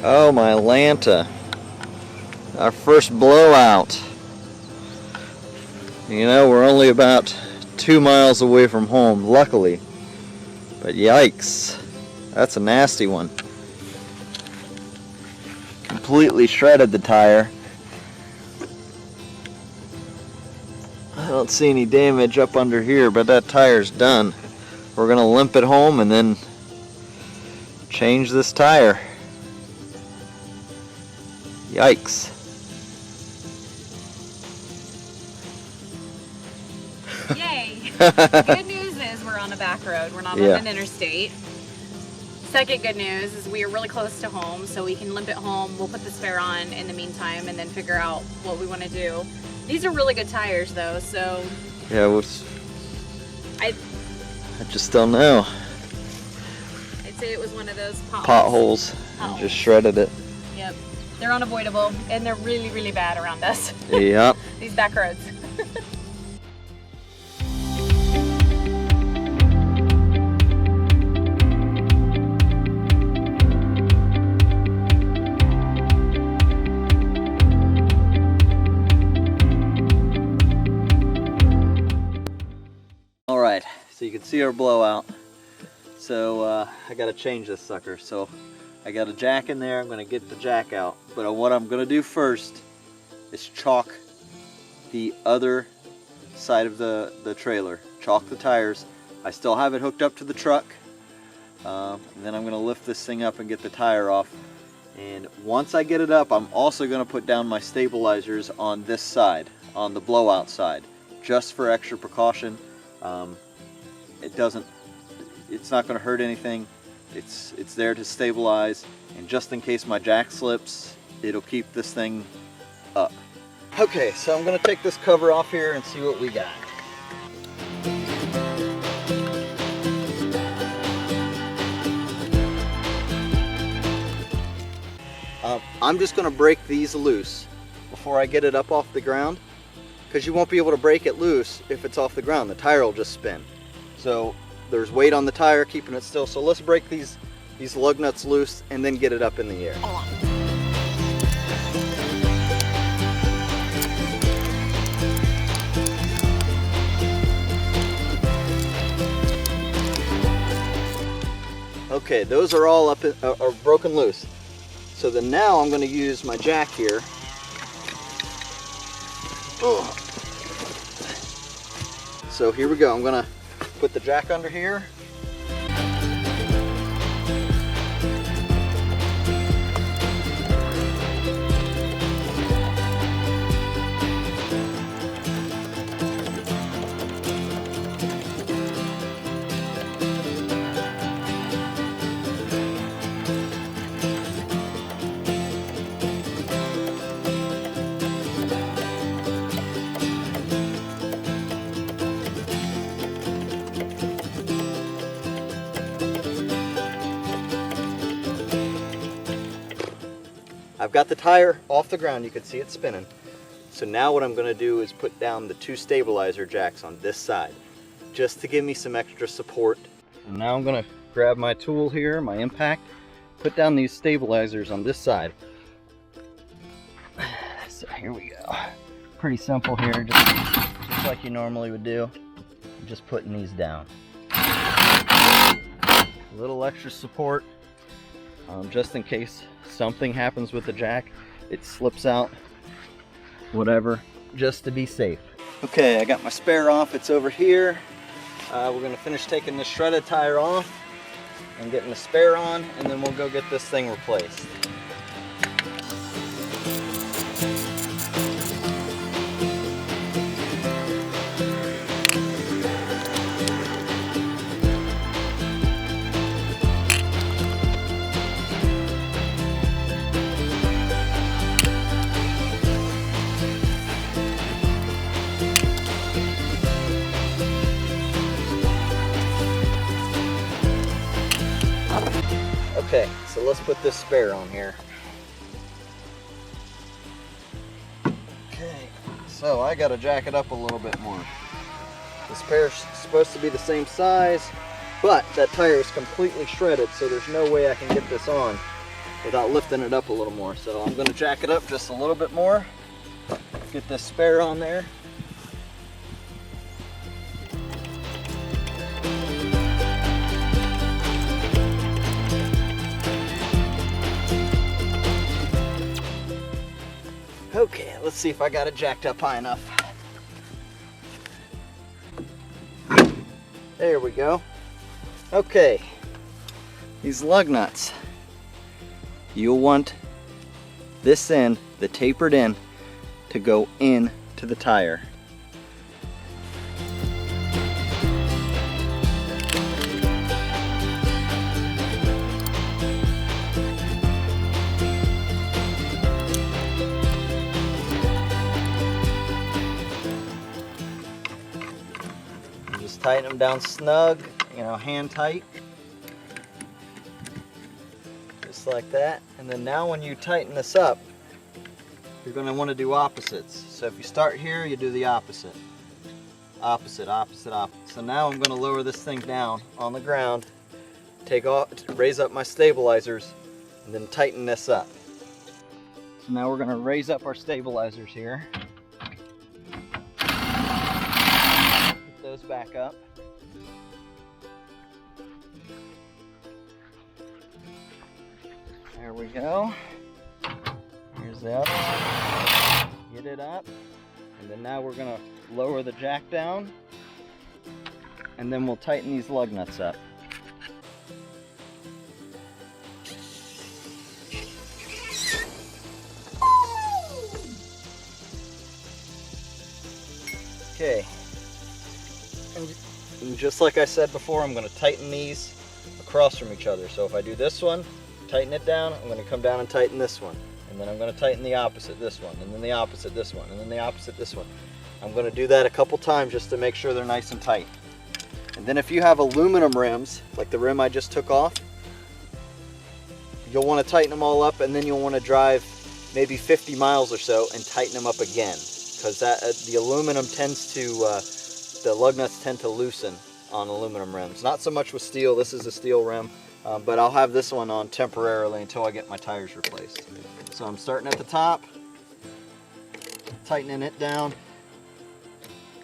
Oh my Lanta. Our first blowout. You know, we're only about 2 miles away from home, luckily. But yikes. That's a nasty one. Completely shredded the tire. I don't see any damage up under here, but that tire's done. We're gonna limp it home and then change this tire. Yikes. Yay! Good news is we're on a back road. We're not on an interstate. Second good news is we are really close to home, so we can limp it home. We'll put the spare on in the meantime and then figure out what we want to do. These are really good tires though, so... Yeah, I just don't know. I'd say it was one of those potholes. And just shredded it. Yep. They're unavoidable, and they're really, really bad around us. Yep. These back roads. Alright, so you can see our blowout. So I gotta change this sucker. So I got a jack in there. I'm gonna get the jack out. But what I'm gonna do first is chalk the other side of the trailer. Chalk the tires. I still have it hooked up to the truck. And then I'm gonna lift this thing up and get the tire off. And once I get it up, I'm also gonna put down my stabilizers on this side, on the blowout side, just for extra precaution. It's not going to hurt anything. It's there to stabilize, and just in case my jack slips, it'll keep this thing up. Okay, so I'm going to take this cover off here and see what we got. I'm just going to break these loose before I get it up off the ground, because you won't be able to break it loose if it's off the ground. The tire will just spin. So there's weight on the tire keeping it still. So let's break these lug nuts loose and then get it up in the air. Okay, those are all up are broken loose. So then now I'm going to use my jack here. Ugh. So here we go. I'm going to put the jack under here. I've got the tire off the ground. You can see it spinning. So now what I'm going to do is put down the 2 stabilizer jacks on this side, just to give me some extra support. And now I'm going to grab my tool here, my impact, put down these stabilizers on this side. So here we go. Pretty simple here, just like you normally would do. Just putting these down. A little extra support, just in case something happens with the jack, it slips out, whatever, just to be safe. Okay, I got my spare off. It's over here. We're going to finish taking the shredded tire off and getting the spare on, and then we'll go get this thing replaced. Okay, so let's put this spare on here. Okay, so I gotta jack it up a little bit more. The spare's supposed to be the same size, but that tire is completely shredded, so there's no way I can get this on without lifting it up a little more. So I'm gonna jack it up just a little bit more. Get this spare on there. Okay, let's see if I got it jacked up high enough. There we go. Okay, these lug nuts, you'll want this end, the tapered end, to go in to the tire. Just tighten them down snug, you know, hand tight. Just like that. And then now when you tighten this up, you're going to want to do opposites. So if you start here, you do the opposite. Opposite, opposite, opposite. So now I'm going to lower this thing down on the ground, raise up my stabilizers, and then tighten this up. So now we're going to raise up our stabilizers here. Put those back up. There we go. Here's the other one. Get it up. And then now we're going to lower the jack down. And then we'll tighten these lug nuts up. Okay. And just like I said before, I'm going to tighten these across from each other. So if I do this one, tighten it down, I'm going to come down and tighten this one. And then I'm going to tighten the opposite, this one, and then the opposite, this one, and then the opposite, this one. I'm going to do that a couple times just to make sure they're nice and tight. And then if you have aluminum rims, like the rim I just took off, you'll want to tighten them all up, and then you'll want to drive maybe 50 miles or so and tighten them up again. Because the aluminum tends to, the lug nuts tend to loosen on aluminum rims. Not so much with steel, this is a steel rim. But I'll have this one on temporarily until I get my tires replaced. So I'm starting at the top, tightening it down,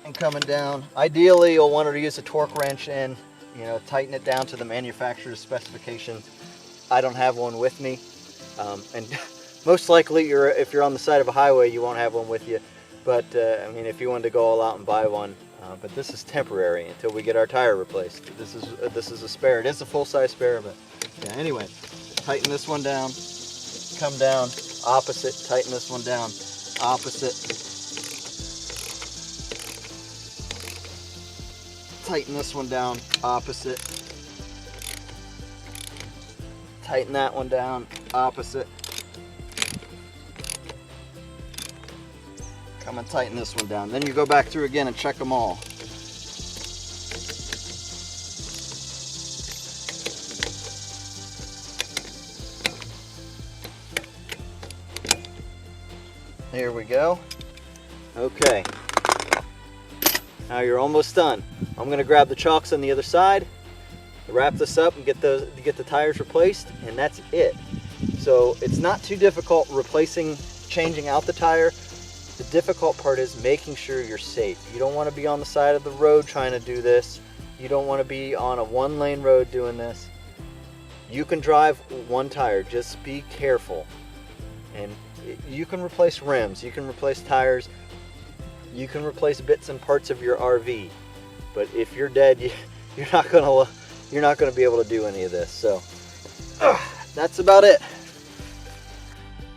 and coming down. Ideally, you'll want to use a torque wrench and, you know, tighten it down to the manufacturer's specification. I don't have one with me, and most likely, if you're on the side of a highway, you won't have one with you. But I mean, if you wanted to go all out and buy one. But this is temporary until we get our tire replaced. This is a spare. It is a full-size spare, but yeah. Anyway, tighten this one down, come down, opposite. Tighten this one down, opposite. Tighten this one down, opposite. Tighten that one down, opposite. Come and tighten this one down. Then you go back through again and check them all. There we go. Okay. Now you're almost done. I'm going to grab the chocks on the other side, wrap this up, and get the tires replaced, and that's it. So it's not too difficult changing out the tire. The difficult part is making sure you're safe. You don't want to be on the side of the road trying to do this. You don't want to be on a one-lane road doing this. You can drive one tire, just be careful. And you can replace rims, you can replace tires, you can replace bits and parts of your RV. But if you're dead, you're not gonna be able to do any of this. So that's about it.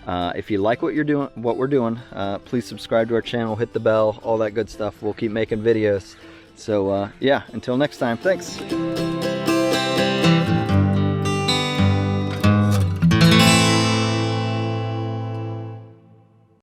If you like what we're doing, please subscribe to our channel, hit the bell, all that good stuff. We'll keep making videos. So yeah, until next time, thanks.